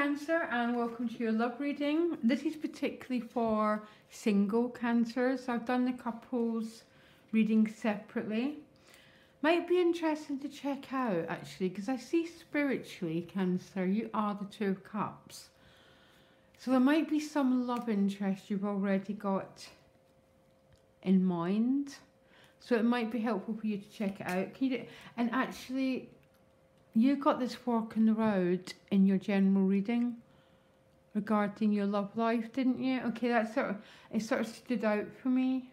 Cancer, and welcome to your love reading. This is particularly for single Cancers. I've done the couples reading separately. Might be interesting to check out actually, because I see spiritually, Cancer, you are the Two of Cups. So there might be some love interest you've already got in mind. So it might be helpful for you to check it out. And actually, you got this fork in the road in your general reading regarding your love life, didn't you? Okay, it sort of stood out for me,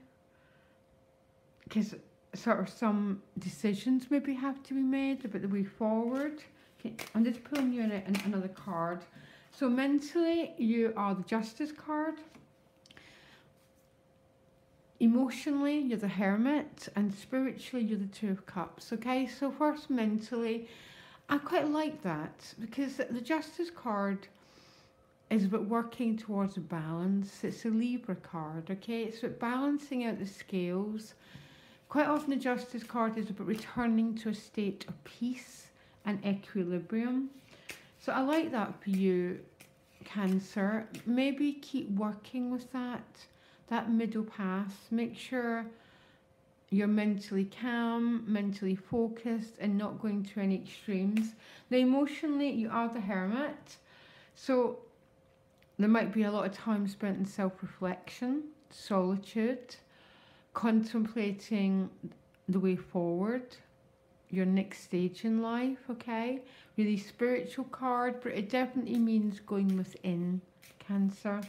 because sort of some decisions maybe have to be made about the way forward. Okay, I'm just pulling you in another card. So mentally, you are the Justice card. Emotionally, you're the Hermit, and spiritually, you're the Two of Cups. Okay, so first mentally, I quite like that, because the Justice card is about working towards a balance. It's a Libra card, okay? It's about balancing out the scales. Quite often the Justice card is about returning to a state of peace and equilibrium. So I like that for you, Cancer. Maybe keep working with that middle path. Make sure you're mentally calm, mentally focused, and not going to any extremes. Now, emotionally, you are the Hermit. So there might be a lot of time spent in self-reflection, solitude, contemplating the way forward, your next stage in life, okay? Really spiritual card, but it definitely means going within, Cancer.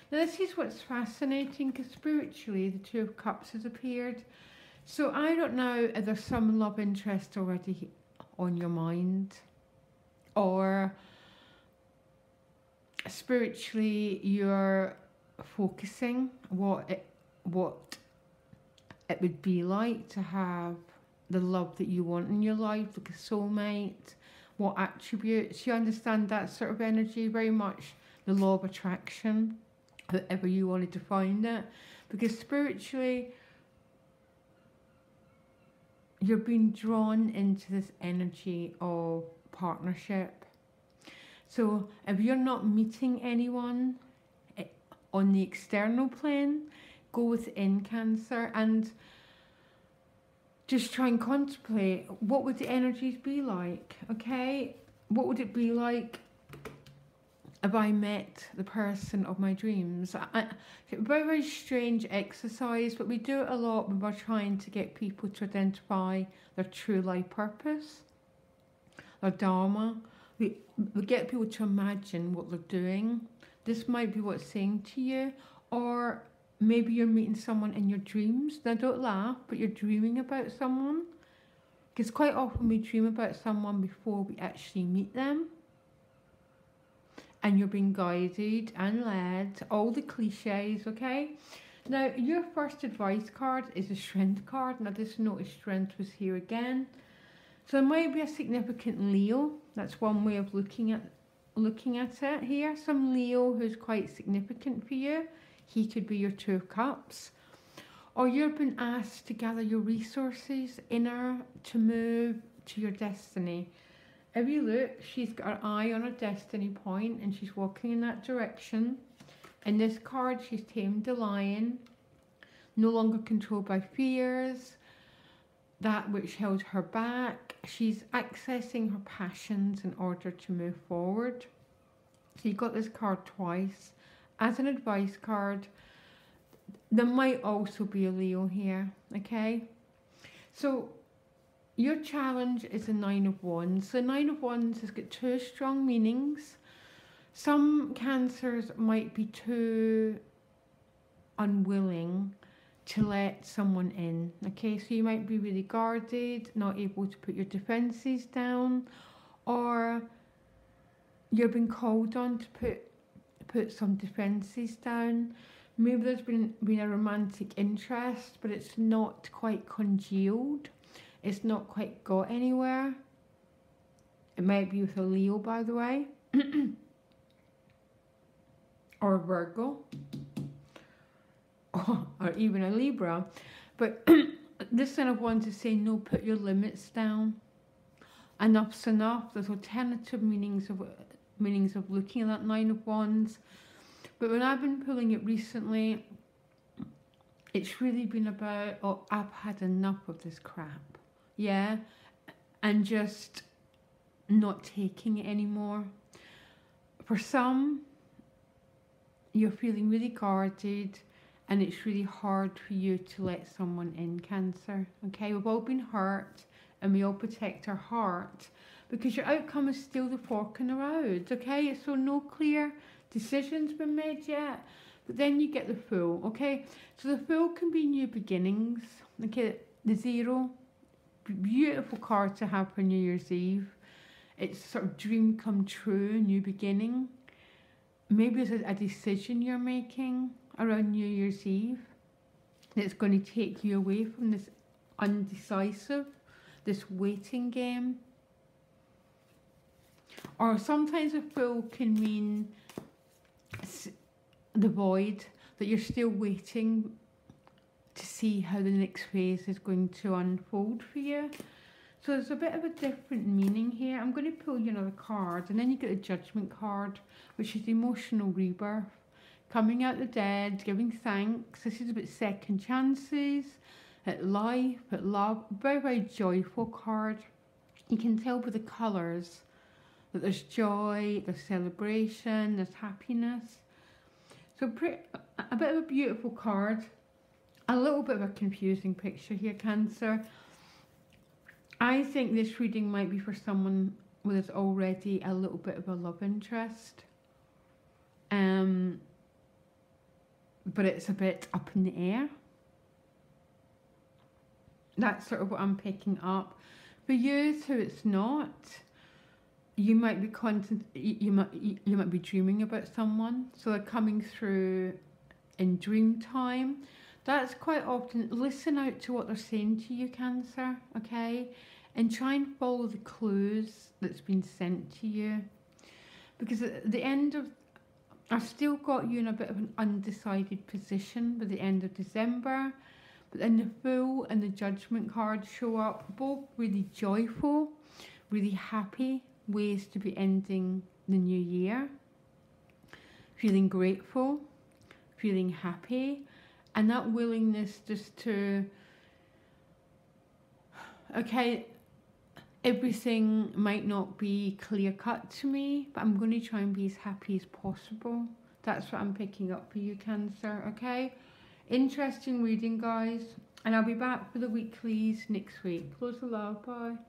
Now, this is what's fascinating, because spiritually, the Two of Cups has appeared. So I don't know if there's some love interest already on your mind, or spiritually you're focusing what it would be like to have the love that you want in your life, like a soulmate, what attributes. You understand that sort of energy, very much the law of attraction, however you want to define it, because spiritually you're being drawn into this energy of partnership. So if you're not meeting anyone on the external plane, go within, Cancer, and just try and contemplate, what would the energies be like, okay? What would it be like if I met the person of my dreams? Very, very strange exercise, but we do it a lot when we're trying to get people to identify their true life purpose, their dharma. We get people to imagine what they're doing. This might be what's saying to you, or maybe you're meeting someone in your dreams. Now, don't laugh, but you're dreaming about someone, because quite often we dream about someone before we actually meet them. And you're being guided and led, all the cliches, okay? Now, your first advice card is a Strength card, and I just noticed Strength was here again. So there might be a significant Leo. That's one way of looking at it here. Some Leo who's quite significant for you. He could be your Two of Cups. Or you've been asked to gather your resources inner to move to your destiny. If you look, she's got her eye on her destiny point and she's walking in that direction. In this card, she's tamed a lion, no longer controlled by fears, that which held her back. She's accessing her passions in order to move forward. So you got this card twice. As an advice card, there might also be a Leo here, okay? So your challenge is a Nine of Wands. The Nine of Wands has got two strong meanings. Some Cancers might be too unwilling to let someone in, okay? So you might be really guarded, not able to put your defences down, or you've been called on to put some defences down. Maybe there's been a romantic interest, but it's not quite congealed. It's not quite got anywhere. It might be with a Leo, by the way, or a Virgo, or even a Libra. But this kind of one to say, no, put your limits down. Enough's enough. There's alternative meanings of meanings of looking at that Nine of Wands. But when I've been pulling it recently, it's really been about, oh, I've had enough of this crap. Yeah? And just not taking it anymore. For some, you're feeling really guarded and it's really hard for you to let someone in, Cancer. Okay, we've all been hurt and we all protect our heart because your outcome is still the fork in the road. Okay, so no clear decisions been made yet, but then you get the Fool. Okay, so the Fool can be new beginnings. Okay, the Zero, beautiful card to have for New Year's Eve. It's sort of dream come true, new beginning. Maybe it's a decision you're making around New Year's Eve that's going to take you away from this undecisive, this waiting game. Or sometimes a Fool can mean the void, that you're still waiting to see how the next phase is going to unfold for you. So there's a bit of a different meaning here. I'm going to pull you another card, and then you get a Judgment card, which is emotional rebirth. Coming out the dead, giving thanks. This is about second chances, at life, at love. Very, very joyful card. You can tell by the colours that there's joy, there's celebration, there's happiness. So a bit of a beautiful card. A little bit of a confusing picture here, Cancer. I think this reading might be for someone with already a little bit of a love interest. But it's a bit up in the air. That's sort of what I'm picking up. For you who it's not, you might be you might be dreaming about someone. So they're coming through in dream time. That's quite often, listen out to what they're saying to you, Cancer, okay? And try and follow the clues that's been sent to you. Because at the end of, I've still got you in a bit of an undecided position by the end of December. But then the Fool and the Judgment card show up, both really joyful, really happy ways to be ending the new year. Feeling grateful, feeling happy. And that willingness just to, okay, everything might not be clear cut to me, but I'm going to try and be as happy as possible. That's what I'm picking up for you, Cancer, okay? Interesting reading, guys. And I'll be back for the weeklies next week. Loads of love, bye.